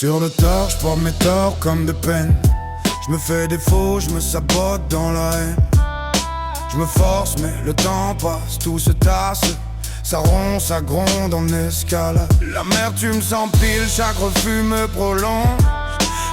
Sur le tort, je porte mes torts comme de peine. Je me fais défaut, je me sabote dans la haine. Je me force mais le temps passe, tout se tasse. Ça ronde, ça gronde en escalade. L'amertume s'empile, chaque refus me prolonge.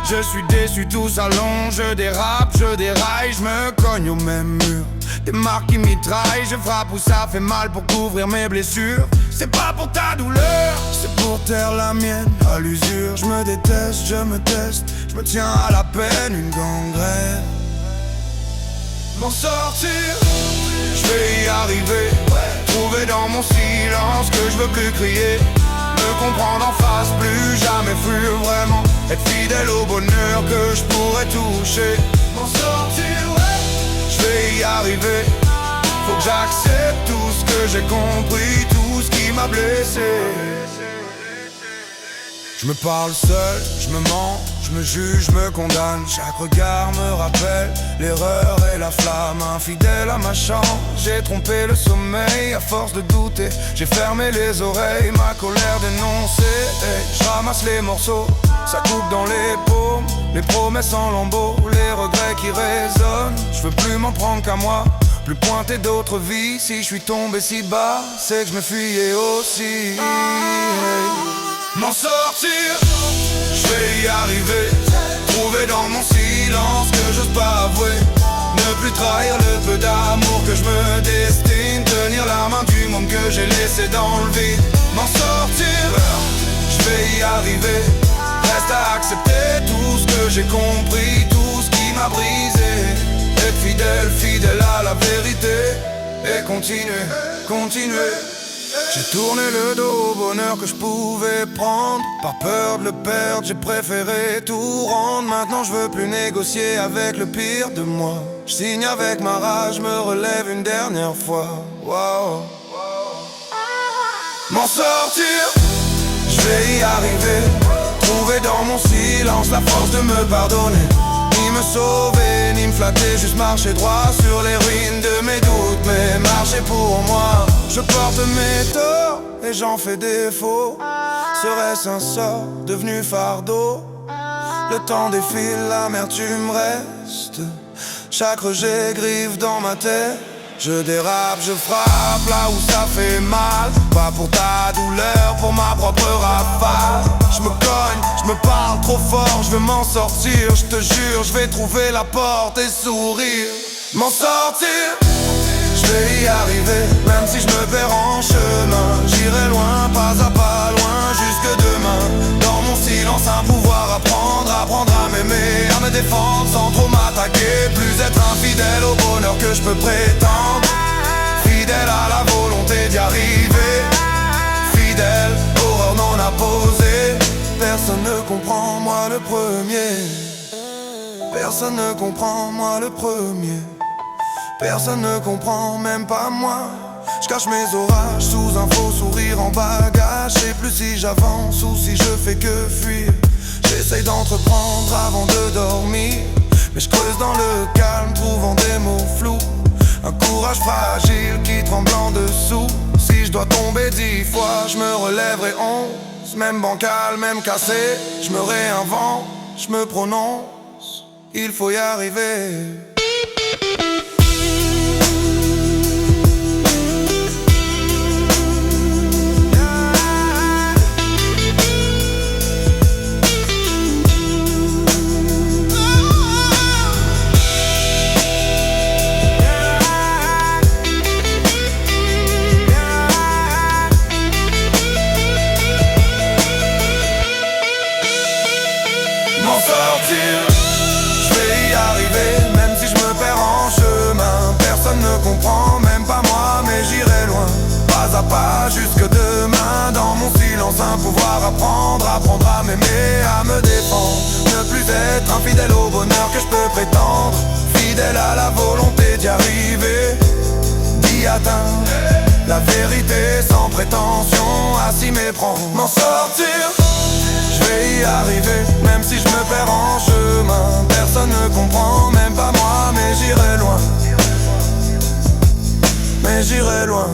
Je suis déçu, tout s'allonge. Je dérape, je déraille, je me cogne au même mur. Des marques qui mitraillent, je frappe où ça fait mal pour couvrir mes blessures. C'est pas pour ta douleur, c'est pour taire la mienne. À l'usure, je me déteste, je me teste. Je me tiens à la peine, une gangrène. M'en sortir, je vais y arriver. Trouver dans mon silence que je veux plus crier. Me comprendre en face, plus jamais fuir vraiment. Être fidèle au bonheur que je pourrais toucher. M'en sortir, je vais y arriver. Faut que j'accepte tout ce que j'ai compris, tout ce qui m'a blessé. Je me parle seul, je me mens, je me juge, je me condamne. Chaque regard me rappelle l'erreur et la flamme. Infidèle à ma chance, j'ai trompé le sommeil. À force de douter, j'ai fermé les oreilles. Ma colère dénoncée, je ramasse les morceaux. Ça coupe dans les paumes, les promesses en lambeaux, les regrets qui résonnent. Je veux plus m'en prendre qu'à moi, plus pointer d'autres vies. Si je suis tombé si bas, c'est que je me fuyais aussi. M'en sortir, je vais y arriver. Trouver dans mon silence que j'ose pas avouer. Ne plus trahir le peu d'amour que je me destine. Tenir la main du monde que j'ai laissé dans le vide. M'en sortir, je vais y arriver. Reste à accepter tout ce que j'ai compris, tout ce qui m'a brisé. Être fidèle, fidèle à la vérité. Et continuer, continuer. J'ai tourné le dos au bonheur que je pouvais prendre. Par peur de le perdre, j'ai préféré tout rendre. Maintenant je veux plus négocier avec le pire de moi. Je signe avec ma rage, je me relève une dernière fois. Wow. M'en sortir, je vais y arriver. Trouver dans mon silence la force de me pardonner. Ni me sauver, ni me flatter, juste marcher droit sur les ruines de mes doutes. Mais marcher pour moi, je porte mes torts et j'en fais défaut. Serait-ce un sort devenu fardeau? Le temps défile, l'amertume reste. Chaque rejet grive dans ma tête. Je dérape, je frappe là où ça fait mal. Pas pour ta douleur, pour ma propre rafale. Je me cogne, je me parle trop fort. Je veux m'en sortir, je te jure. Je vais trouver la porte et sourire. M'en sortir, je vais y arriver. Même si je me perds en chemin, j'irai loin, pas à pas, loin, jusque demain. Dans mon silence, un pouvoir apprendre à m'aimer, à me défendre sans trop m'attaquer. Plus être infidèle au bonheur que je peux prétendre. Fidèle à la volonté d'y arriver. Fidèle, horreur non apposée. Personne ne comprend, moi le premier. Personne ne comprend, moi le premier. Personne ne comprend, même pas moi. Je cache mes orages sous un faux sourire en bagage. Je sais plus si j'avance ou si je fais que fuir. J'essaye d'entreprendre avant de dormir, mais je creuse dans le calme, trouvant des mots flous. Un courage fragile qui tremble en dessous. Si je dois tomber 10 fois, je me relèverai 11. Même bancal, même cassé, je me réinvente, je me prononce. Il faut y arriver. Je vais y arriver, même si je me perds en chemin. Personne ne comprend, même pas moi, mais j'irai loin. Pas à pas, jusque demain. Dans mon silence, un pouvoir apprendre à m'aimer, à me défendre. Ne plus être infidèle au bonheur que je peux prétendre. Fidèle à la volonté d'y arriver, d'y atteindre la vérité sans prétention à s'y méprendre. M'en sortir, je vais y arriver, même si je me perds en chemin. Personne ne comprend, même pas moi, mais j'irai loin. Mais j'irai loin.